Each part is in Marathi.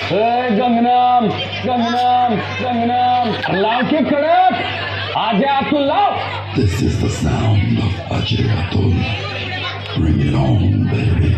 गंगनाम गंगनाम गंगनाम लाव के कडक आजा अतुल लाव. This is the sound of Ajay Atul. Bring it on, baby.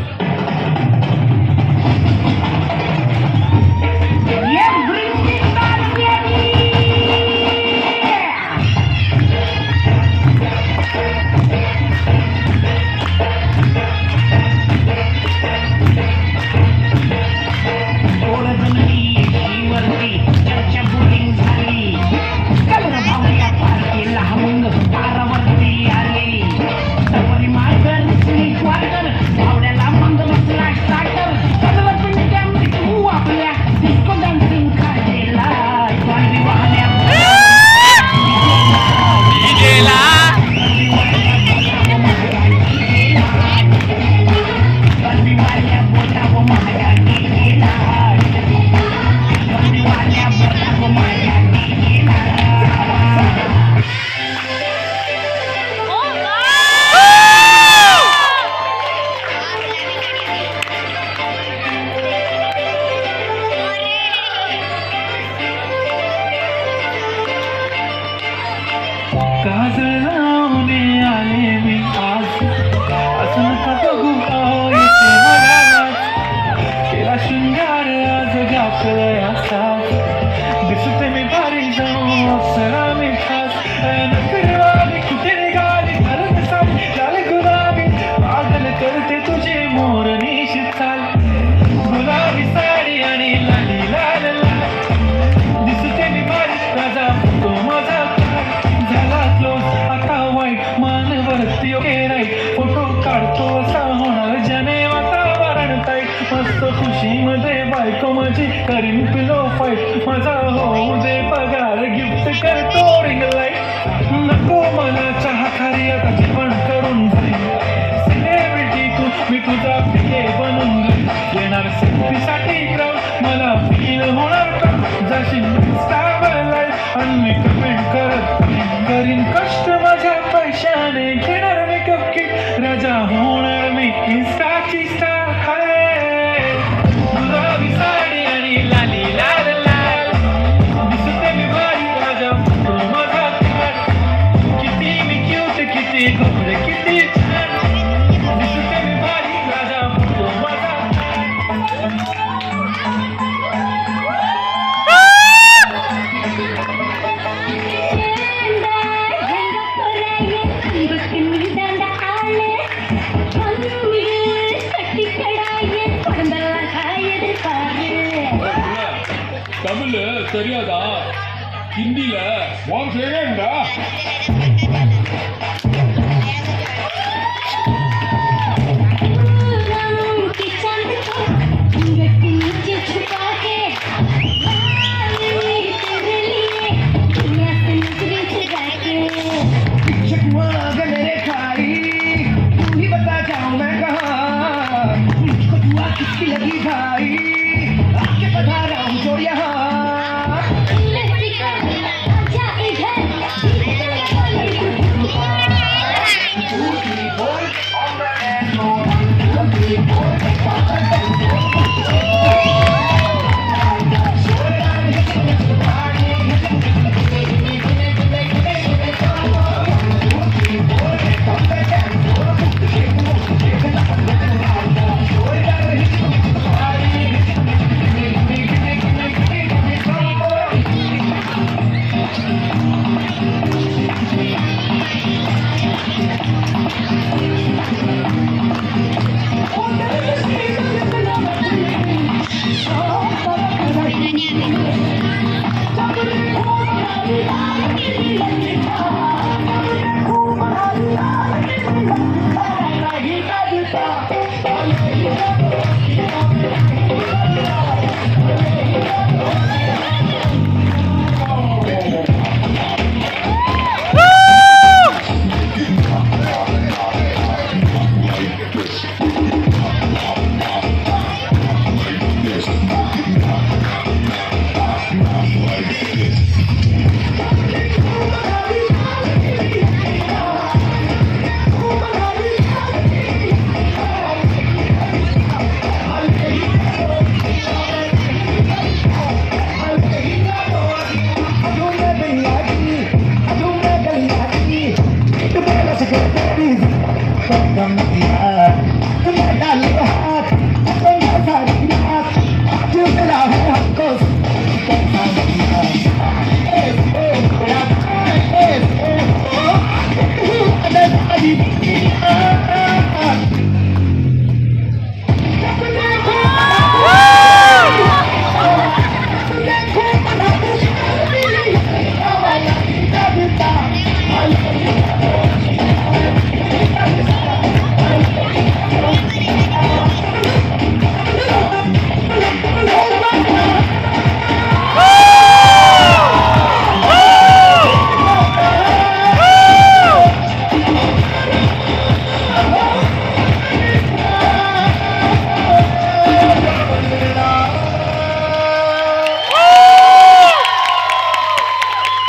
करीन पिलो फाईट माझा होऊ दे पगार गिफ्ट करतो रिंग लाईट नको मला चहा खारी आता जेवण करून जाईल सेलिब्रिटी तू मी तुझा पिके बनून जाईल येणार सेल्फीसाठी क्राऊड मला फील होणार का जशी स्टाईल आणि मी कमेंट करत करीन कष्ट माझ्या पैशाने घेणार मेकअप किट राजा होणार मी इन्स्टाची स्टार हाय गुलाबी साडी आणि लाली लाल लाल दिसते मी भारी राजा माझा किती मी क्यूट किती गोड किती छान दिसते मी भारी राजा माझा தமிழ் தெரியாதா ஹிந்தில உன் செய்யண்டா लगी भाई